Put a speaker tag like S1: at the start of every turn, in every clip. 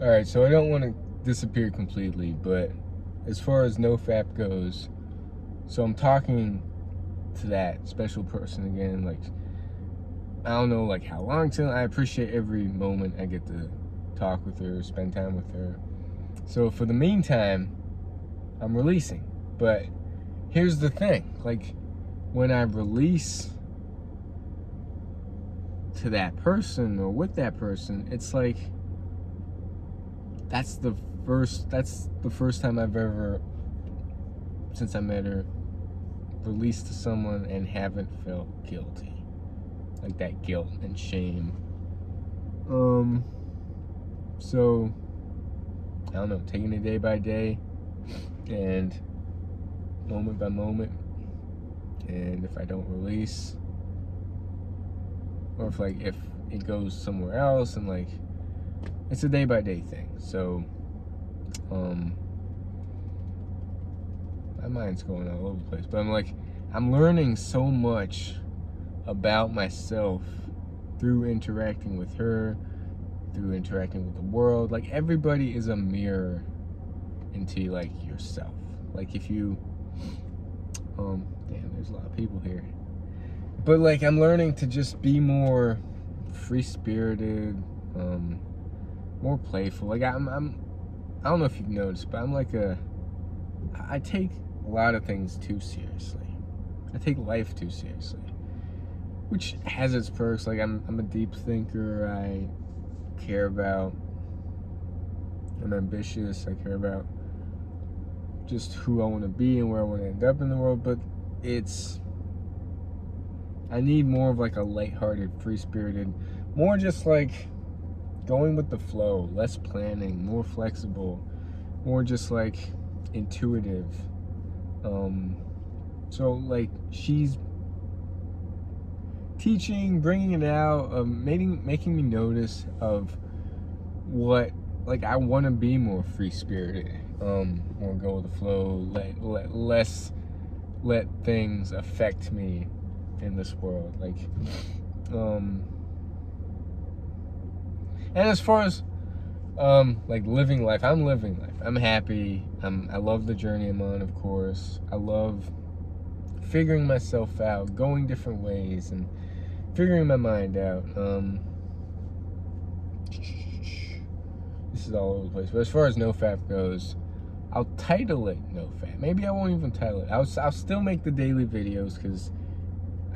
S1: Alright, so I don't want to disappear completely, but as far as NoFap goes, so I'm talking to that special person again, like, I don't know, like, how long till. I appreciate every moment I get to talk with her, spend time with her. So for the meantime, I'm releasing. But here's the thing, like, when I release to that person or with that person, it's like, that's the first time I've ever, since I met her, released to someone and haven't felt guilty. Like that guilt and shame. So I don't know, taking it day by day and moment by moment. And if I don't release, or if it goes somewhere else, and like, it's a day by day thing. So my mind's going all over the place, but I'm learning so much about myself through interacting with her, through interacting with the world. Like, everybody is a mirror into like yourself. Like, if you damn, there's a lot of people here, but like, I'm learning to just be more free-spirited, more playful. Like, I don't know if you've noticed, but I take a lot of things too seriously. I take life too seriously, which has its perks. Like, I'm a deep thinker. I'm ambitious. I care about just who I want to be and where I want to end up in the world. But I need more of like a lighthearted, free-spirited, more just like going with the flow, less planning, more flexible, more just like intuitive. So like, she's teaching, bringing it out, making me notice of what, like, I want to be more free-spirited, more go with the flow, let things affect me in this world. Like, and as far as like living life, I'm living life. I'm happy. I love the journey I'm on, of course. I love figuring myself out, going different ways, and figuring my mind out. This is all over the place. But as far as NoFap goes, I'll title it NoFap. Maybe I won't even title it. I'll still make the daily videos, because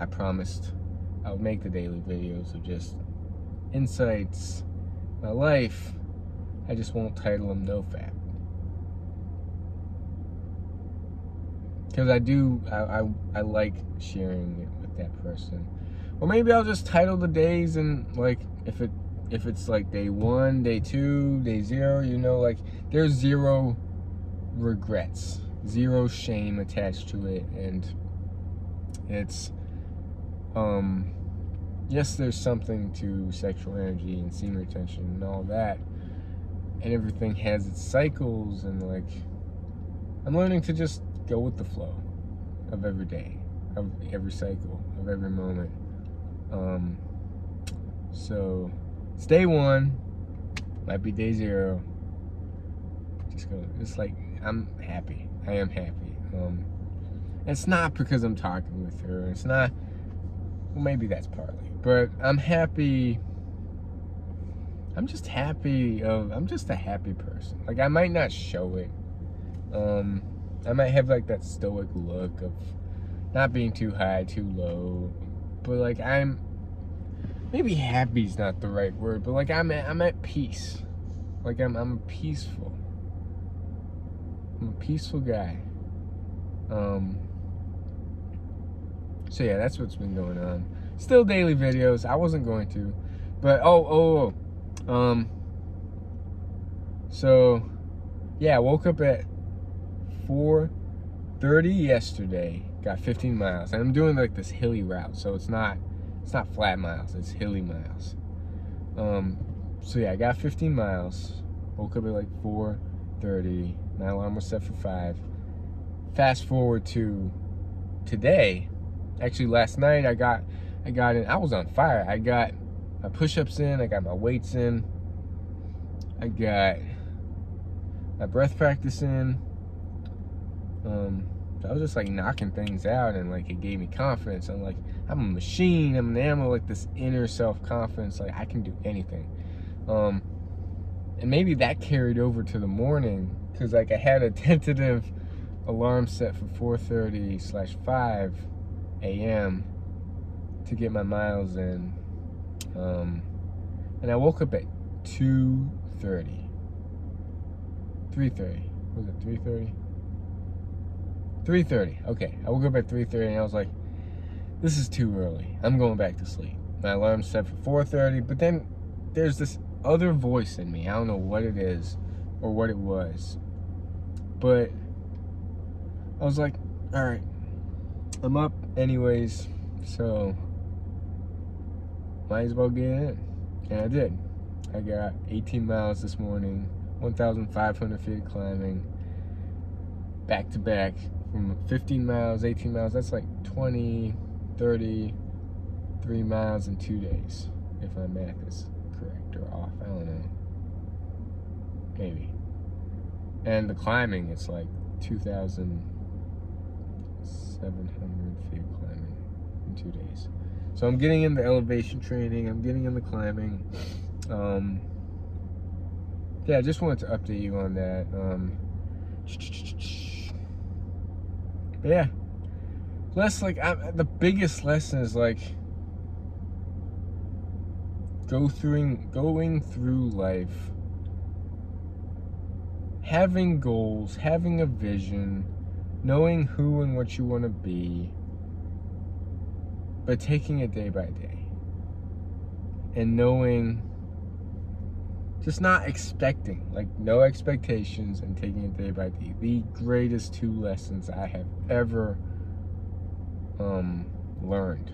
S1: I promised I would make the daily videos of just insights, my life. I just won't title them NoFap, because I like sharing it with that person. Or maybe I'll just title the days, and like, if it's like day 1, day 2, day 0, you know, like, there's zero regrets, zero shame attached to it. And it's yes, there's something to sexual energy and semen retention and all that, and everything has its cycles, and like, I'm learning to just go with the flow of every day, of every cycle, of every moment. So it's day 1, might be day 0. It's like, I'm happy. I am happy. It's not because I'm talking with her. It's not, well, maybe that's partly, but I'm happy. I'm just happy. I'm just a happy person. Like, I might not show it. I might have like that stoic look of not being too high, too low, but like, maybe happy's not the right word, but like, I'm at peace. Like, I'm peaceful. I'm a peaceful guy. So yeah, that's what's been going on. Still daily videos. I wasn't going to, but so yeah, I woke up at 4:30 yesterday. Got 15 miles, and I'm doing like this hilly route, so it's not flat miles, it's hilly miles. So yeah, I got 15 miles. Woke up at like 4:30. My alarm was set for 5. Fast forward to today. Actually, last night I got in. I was on fire. I got my push-ups in. I got my weights in. I got my breath practice in. So I was just like knocking things out, and like it gave me confidence. I'm like, I'm a machine, I'm an animal, like this inner self-confidence, like I can do anything. And maybe that carried over to the morning, because like I had a tentative alarm set for 4:30/5 a.m. to get my miles in. And I woke up at 2:30. 3:30. Was it 3:30? 3:30. Okay. I woke up at 3:30 and I was like, this is too early. I'm going back to sleep. My alarm's set for 4:30, but then there's this other voice in me. I don't know what it is or what it was. But I was like, all right, I'm up anyways, so might as well get in. And I did. I got 18 miles this morning, 1,500 feet of climbing, back to back, from 15 miles, 18 miles. That's like 20, 33 miles in 2 days, if my math is correct or off. I don't know. Maybe. And the climbing, it's like 2,700 feet of climbing in 2 days. So I'm getting in the elevation training. I'm getting in the climbing. Yeah, I just wanted to update you on that. But yeah, less like the biggest lesson is like going through life, having goals, having a vision, knowing who and what you want to be, but taking it day by day, and knowing, just not expecting, like no expectations, and taking it day by day. The greatest 2 lessons I have ever learned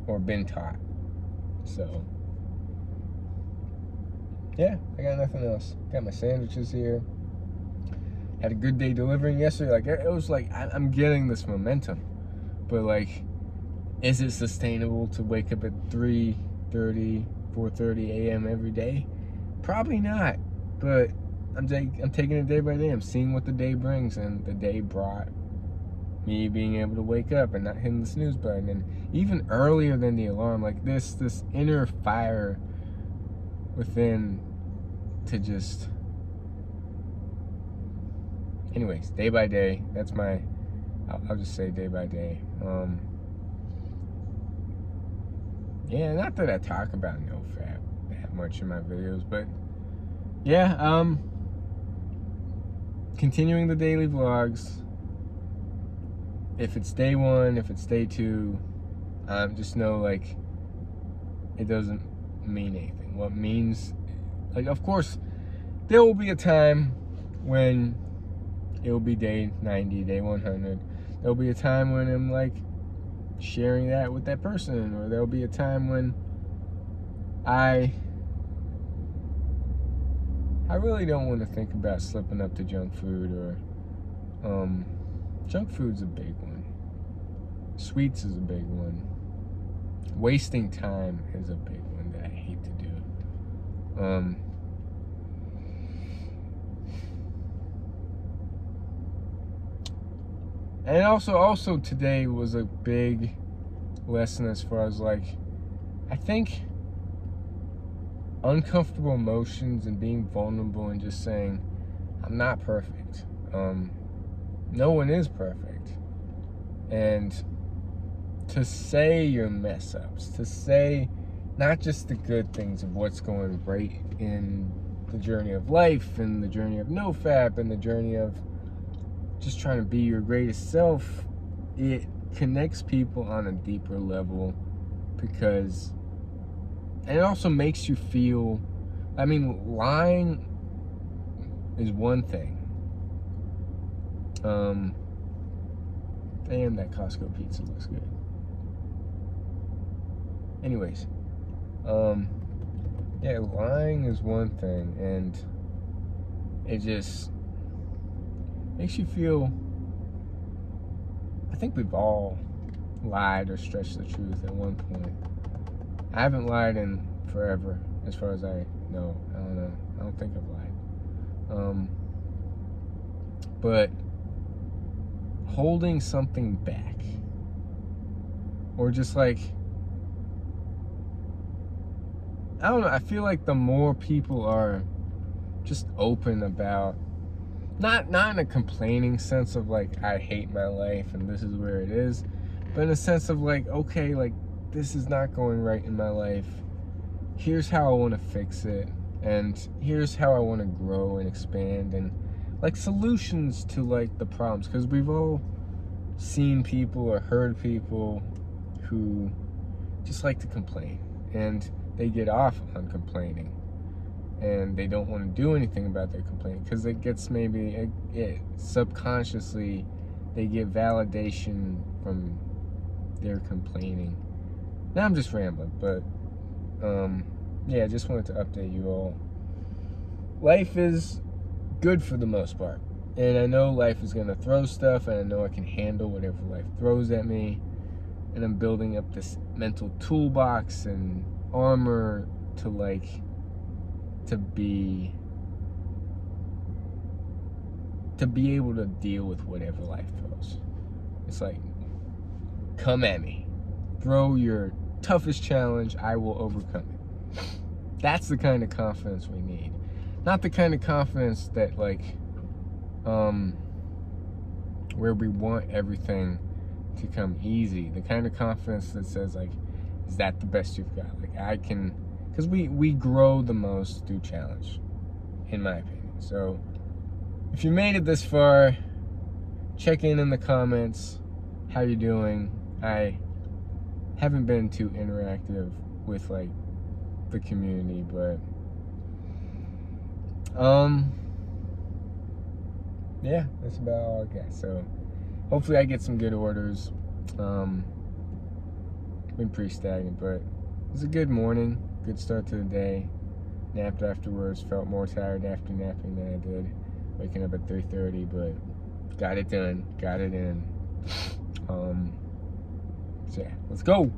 S1: or been taught. So yeah, I got nothing else. Got my sandwiches here. Had a good day delivering yesterday. Like it was like I'm getting this momentum, but like, is it sustainable to wake up at 3:30, 4:30 a.m. every day? Probably not, but I'm taking it day by day. I'm seeing what the day brings, and the day brought me being able to wake up and not hitting the snooze button, and even earlier than the alarm, like this inner fire within to just, anyways, day by day. That's my, I'll just say day by day. Yeah, not that I talk about NoFap that much in my videos, but yeah, continuing the daily vlogs. If it's day 1, if it's day 2, just know, like, it doesn't mean anything. What means, like, of course, there will be a time when it will be day 90, day 100. There'll be a time when I'm, like, sharing that with that person, or there'll be a time when I really don't want to think about slipping up to junk food, or junk food's a big one. Sweets is a big one. Wasting time is a big one that I hate to do. And also today was a big lesson as far as, like, I think uncomfortable emotions and being vulnerable and just saying, I'm not perfect. No one is perfect. And to say your mess ups, to say not just the good things of what's going right in the journey of life, and the journey of NoFap, and the journey of just trying to be your greatest self, it connects people on a deeper level, because, and it also makes you feel, I mean, lying is one thing. Damn, that Costco pizza looks good. Anyways, yeah, lying is one thing, and it just makes you feel, I think we've all lied or stretched the truth at one point. I haven't lied in forever, as far as I know. I don't know. I don't think I've lied. But holding something back, or just like, I don't know, I feel like the more people are just open about, not in a complaining sense of like, I hate my life and this is where it is, but in a sense of like, okay, like, this is not going right in my life. Here's how I want to fix it, and here's how I want to grow and expand, and like solutions to like the problems, because we've all seen people or heard people who just like to complain, and they get off on complaining, and they don't want to do anything about their complaining because it gets subconsciously they get validation from their complaining. Now I'm just rambling, but yeah, I just wanted to update you all. Life is good for the most part, and I know life is going to throw stuff, and I know I can handle whatever life throws at me, and I'm building up this mental toolbox and armor to be able to deal with whatever life throws. It's like, come at me, throw your toughest challenge, I will overcome it. That's the kind of confidence we need. Not the kind of confidence that like where we want everything to come easy. The kind of confidence that says like, is that the best you've got? Like, I can, because we grow the most through challenge, in my opinion. So if you made it this far, check in the comments. How you doing? I haven't been too interactive with like the community, but yeah, that's about all I got. So hopefully I get some good orders. Been pretty stagnant, but it was a good morning, good start to the day. Napped afterwards, felt more tired after napping than I did waking up at 3:30, but got it done, got it in. So yeah, let's go.